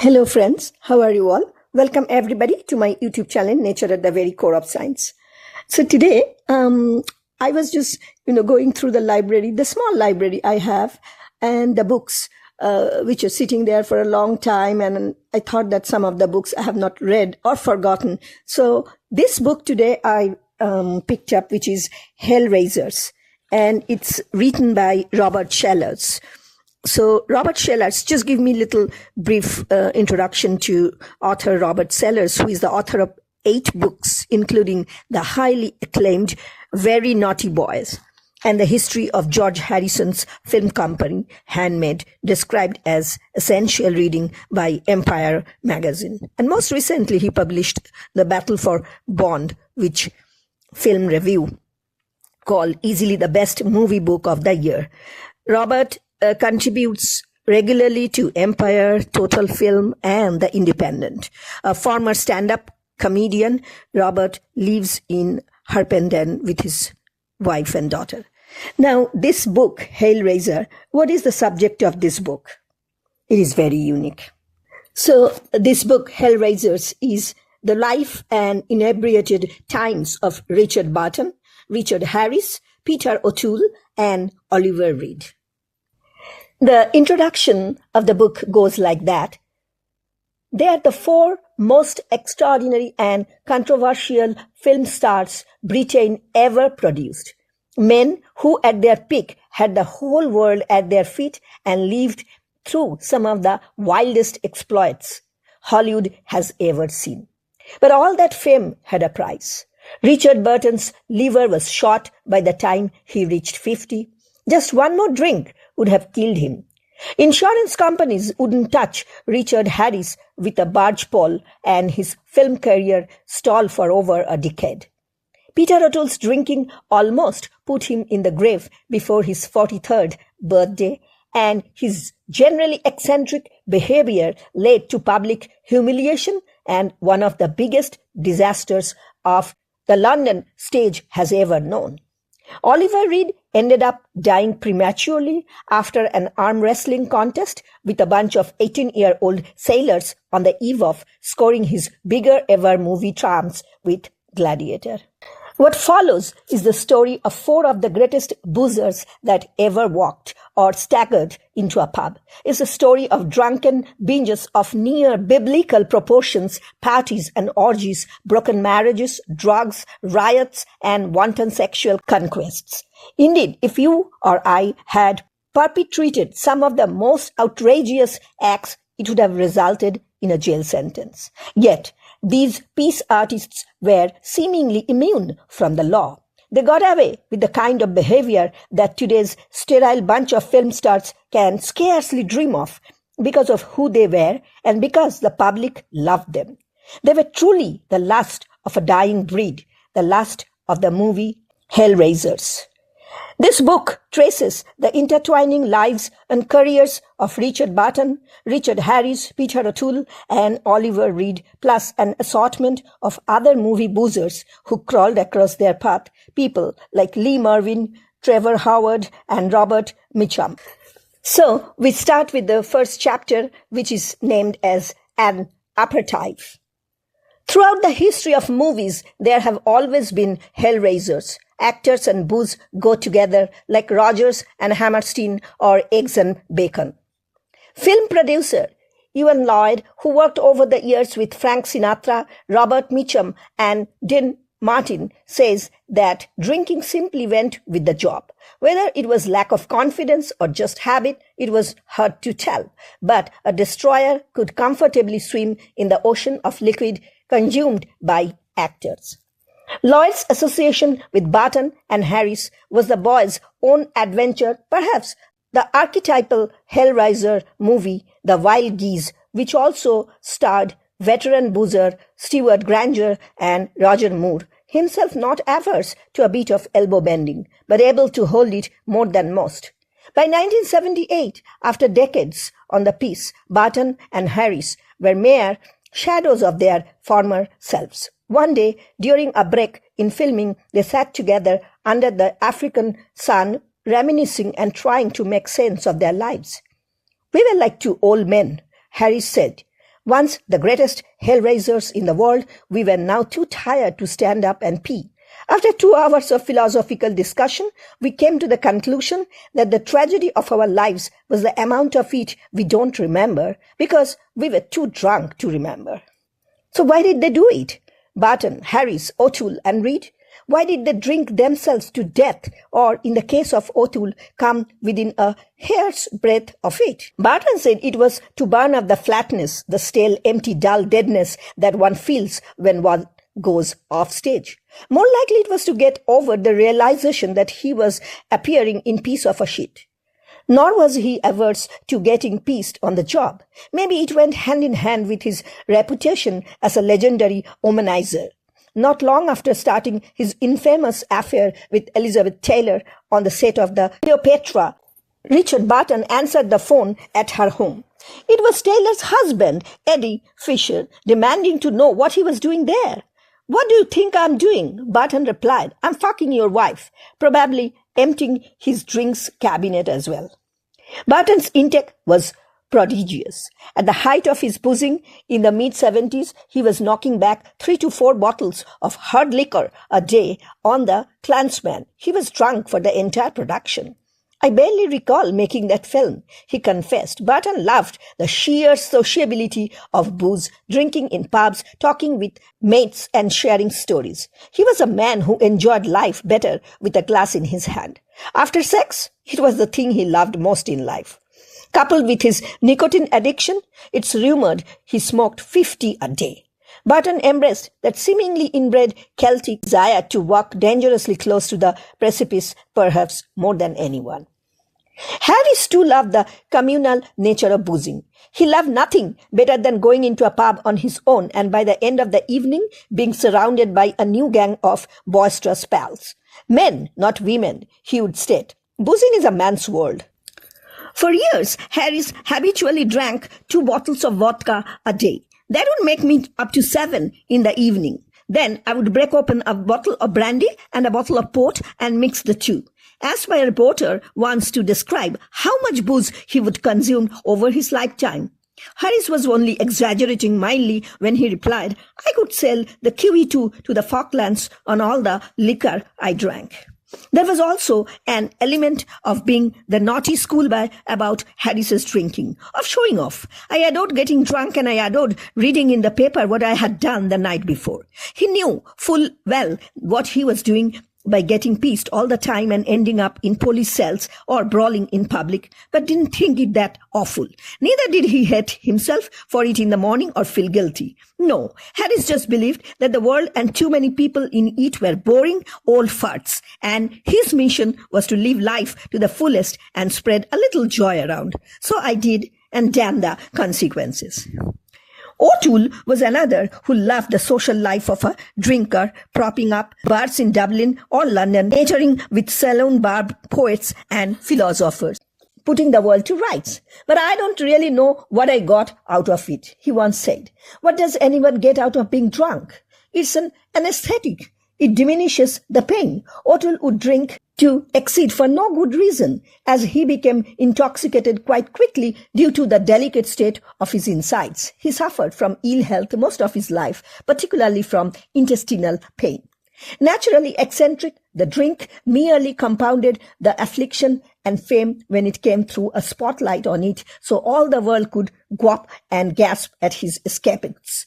Hello friends, how are you all? Welcome everybody to my YouTube channel, Nature at the Very Core of Science. So today, I was just, going through the library, the small library I have, and the books, which are sitting there for a long time. And I thought that some of the books I have not read or forgotten. So this book today I picked up, which is Hellraisers, and it's written by Robert Sellers. So Robert Sellers, just give me a little brief introduction to author Robert Sellers, who is the author of 8 books, including the highly acclaimed Very Naughty Boys and the history of George Harrison's film company, Handmade, described as essential reading by Empire magazine. And most recently, he published The Battle for Bond, which Film Review called easily the best movie book of the year. Robert contributes regularly to Empire, Total Film, and The Independent. A former stand-up comedian, Robert lives in Harpenden with his wife and daughter. Now, this book, Hellraiser, what is the subject of this book? It is very unique. So, this book, Hellraisers, is the life and inebriated times of Richard Burton, Richard Harris, Peter O'Toole, and Oliver Reed. The introduction of the book goes like that. They are the 4 most extraordinary and controversial film stars Britain ever produced. Men who at their peak had the whole world at their feet and lived through some of the wildest exploits Hollywood has ever seen. But all that fame had a price. Richard Burton's liver was shot by the time he reached 50. Just one more drink would have killed him. Insurance companies wouldn't touch Richard Harris with a barge pole, and his film career stalled for over a decade. Peter O'Toole's drinking almost put him in the grave before his 43rd birthday, and his generally eccentric behavior led to public humiliation and one of the biggest disasters of the London stage has ever known. Oliver Reed ended up dying prematurely after an arm wrestling contest with a bunch of 18-year-old sailors on the eve of scoring his bigger ever movie triumphs with Gladiator. What follows is the story of 4 of the greatest boozers that ever walked or staggered into a pub. It's a story of drunken binges of near biblical proportions, parties and orgies, broken marriages, drugs, riots, and wanton sexual conquests. Indeed, if you or I had perpetrated some of the most outrageous acts, it would have resulted in a jail sentence. Yet, these peace artists were seemingly immune from the law. They got away with the kind of behavior that today's sterile bunch of film stars can scarcely dream of because of who they were and because the public loved them. They were truly the lust of a dying breed, the lust of the movie Hellraisers. This book traces the intertwining lives and careers of Richard Burton, Richard Harris, Peter O'Toole, and Oliver Reed, plus an assortment of other movie boozers who crawled across their path, people like Lee Marvin, Trevor Howard, and Robert Mitchum. So, we start with the first chapter, which is named as an aperitif. Throughout the history of movies, there have always been Hellraisers. Actors and booze go together like Rogers and Hammerstein or eggs and bacon. Film producer Ewan Lloyd, who worked over the years with Frank Sinatra, Robert Mitchum, and Dean Martin, says that drinking simply went with the job. Whether it was lack of confidence or just habit, it was hard to tell. But a destroyer could comfortably swim in the ocean of liquid consumed by actors. Lloyd's association with Burton and Harris was the boys' own adventure, perhaps the archetypal Hellraiser movie, The Wild Geese, which also starred veteran boozer Stewart Granger and Roger Moore, himself not averse to a bit of elbow bending, but able to hold it more than most. By 1978, after decades on the piece, Burton and Harris were mere shadows of their former selves. One day, during a break in filming, they sat together under the African sun, reminiscing and trying to make sense of their lives. "We were like 2 old men," Harris said. Once the greatest Hellraisers in the world, we were now too tired to stand up and pee. After 2 hours of philosophical discussion, we came to the conclusion that the tragedy of our lives was the amount of it we don't remember because we were too drunk to remember. So why did they do it? Burton, Harris, O'Toole, and Reed? Why did they drink themselves to death, or in the case of O'Toole, come within a hair's breadth of it? Burton said it was to burn up the flatness, the stale, empty, dull deadness that one feels when one goes off stage. More likely it was to get over the realization that he was appearing in piece of a shit. Nor was he averse to getting pieced on the job. Maybe it went hand in hand with his reputation as a legendary womanizer. Not long after starting his infamous affair with Elizabeth Taylor on the set of the Cleopatra, Richard Burton answered the phone at her home. It was Taylor's husband, Eddie Fisher, demanding to know what he was doing there. "What do you think I'm doing?" Burton replied. "I'm fucking your wife," probably emptying his drinks cabinet as well. Burton's intake was prodigious. At the height of his boozing in the mid-70s, he was knocking back 3 to 4 bottles of hard liquor a day on the Klansman. He was drunk for the entire production. "I barely recall making that film," he confessed. Burton loved the sheer sociability of booze, drinking in pubs, talking with mates, and sharing stories. He was a man who enjoyed life better with a glass in his hand. After sex, it was the thing he loved most in life. Coupled with his nicotine addiction, it's rumored he smoked 50 a day. Burton embraced that seemingly inbred Celtic desire to walk dangerously close to the precipice, perhaps more than anyone. Harris too loved the communal nature of boozing. He loved nothing better than going into a pub on his own and by the end of the evening being surrounded by a new gang of boisterous pals. Men, not women, he would state. Boozing is a man's world. For years, Harris habitually drank 2 bottles of vodka a day. That would make me up to 7 in the evening. Then I would break open a bottle of brandy and a bottle of port and mix the two. Asked by a reporter once to describe how much booze he would consume over his lifetime, Harris was only exaggerating mildly when he replied, "I could sell the QE2 to the Falklands on all the liquor I drank." There was also an element of being the naughty schoolboy about Harris's drinking, of showing off. I adored getting drunk and I adored reading in the paper what I had done the night before. He knew full well what he was doing by getting pissed all the time and ending up in police cells or brawling in public, but didn't think it that awful. Neither did he hate himself for it in the morning or feel guilty. No, Harris just believed that the world and too many people in it were boring old farts, and his mission was to live life to the fullest and spread a little joy around. So I did, and damn the consequences. O'Toole was another who loved the social life of a drinker, propping up bars in Dublin or London, catering with saloon bar poets and philosophers, putting the world to rights. "But I don't really know what I got out of it," he once said. "What does anyone get out of being drunk? It's an anesthetic. It diminishes the pain." O'Toole would drink to exceed for no good reason, as he became intoxicated quite quickly due to the delicate state of his insides. He suffered from ill health most of his life, particularly from intestinal pain. Naturally eccentric, the drink merely compounded the affliction and fame when it came through a spotlight on it, so all the world could gawp and gasp at his escapades.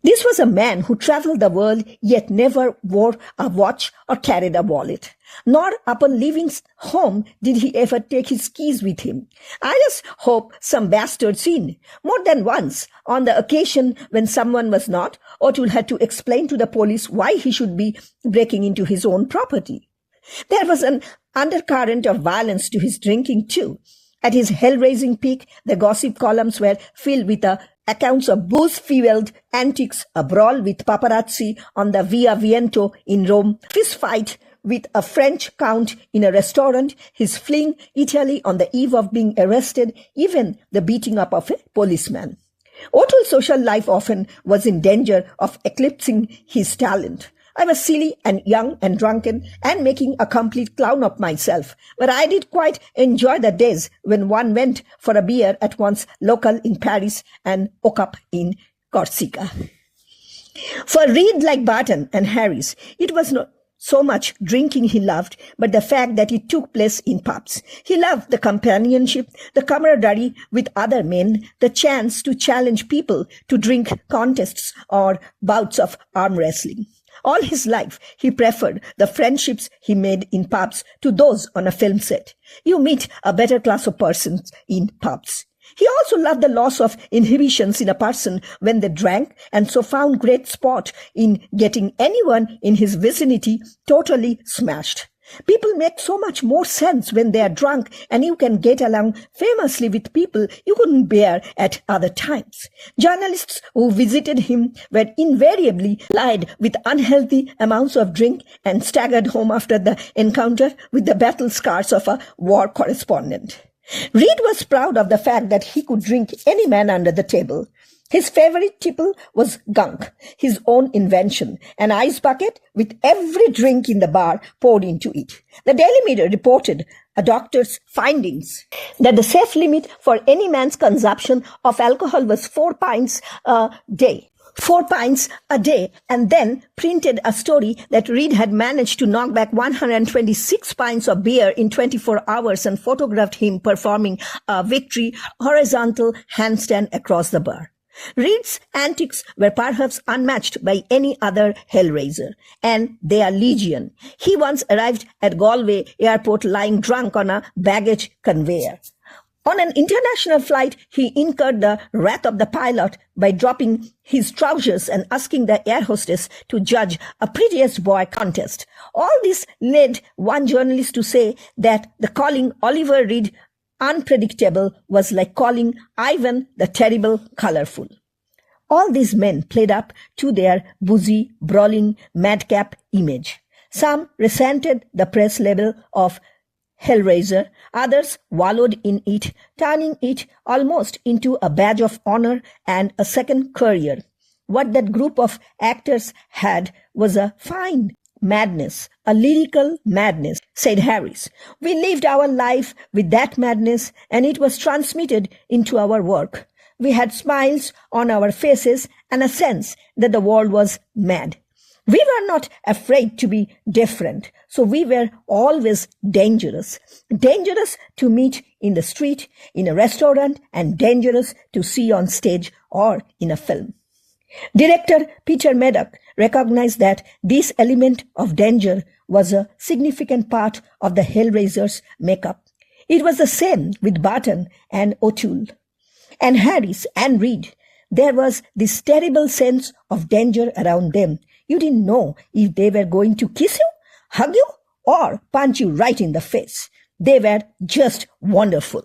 This was a man who traveled the world yet never wore a watch or carried a wallet. Nor upon leaving home did he ever take his keys with him. I just hope some bastard seen. More than once, on the occasion when someone was not, O'Toole had to explain to the police why he should be breaking into his own property. There was an undercurrent of violence to his drinking too. At his hell-raising peak, the gossip columns were filled with accounts of booze-fueled antics, a brawl with paparazzi on the Via Viento in Rome, fist fight with a French count in a restaurant, his fleeing Italy on the eve of being arrested, even the beating up of a policeman. O'Toole's social life often was in danger of eclipsing his talent. I was silly and young and drunken and making a complete clown of myself. But I did quite enjoy the days when one went for a beer at once local in Paris and woke up in Corsica. For Reed, like Burton and Harris, it was not so much drinking he loved, but the fact that it took place in pubs. He loved the companionship, the camaraderie with other men, the chance to challenge people to drink contests or bouts of arm wrestling. All his life, he preferred the friendships he made in pubs to those on a film set. You meet a better class of persons in pubs. He also loved the loss of inhibitions in a person when they drank, and so found great sport in getting anyone in his vicinity totally smashed. People make so much more sense when they are drunk, and you can get along famously with people you couldn't bear at other times. Journalists who visited him were invariably plied with unhealthy amounts of drink and staggered home after the encounter with the battle scars of a war correspondent. Reed was proud of the fact that he could drink any man under the table. His favorite tipple was gunk, his own invention, an ice bucket with every drink in the bar poured into it. The Daily Mirror reported a doctor's findings that the safe limit for any man's consumption of alcohol was 4 pints a day. 4 pints a day, and then printed a story that Reed had managed to knock back 126 pints of beer in 24 hours and photographed him performing a victory horizontal handstand across the bar. Reed's antics were perhaps unmatched by any other Hellraiser, and they are legion. He once arrived at Galway airport lying drunk on a baggage conveyor. On an international flight, he incurred the wrath of the pilot by dropping his trousers and asking the air hostess to judge a prettiest boy contest. All this led one journalist to say that the calling Oliver Reed unpredictable was like calling Ivan the Terrible colorful. All these men played up to their boozy, brawling, madcap image. Some resented the press label of Hellraiser, others wallowed in it, turning it almost into a badge of honor and a second career. What that group of actors had was a fine madness, a lyrical madness, said Harris. We lived our life with that madness, and it was transmitted into our work. We had smiles on our faces and a sense that the world was mad. We were not afraid to be different, so we were always dangerous. Dangerous to meet in the street, in a restaurant, and dangerous to see on stage or in a film. Director Peter Medoc recognized that this element of danger was a significant part of the Hellraisers' makeup. It was the same with Burton and O'Toole, and Harris and Reed. There was this terrible sense of danger around them. You didn't know if they were going to kiss you, hug you, or punch you right in the face. They were just wonderful.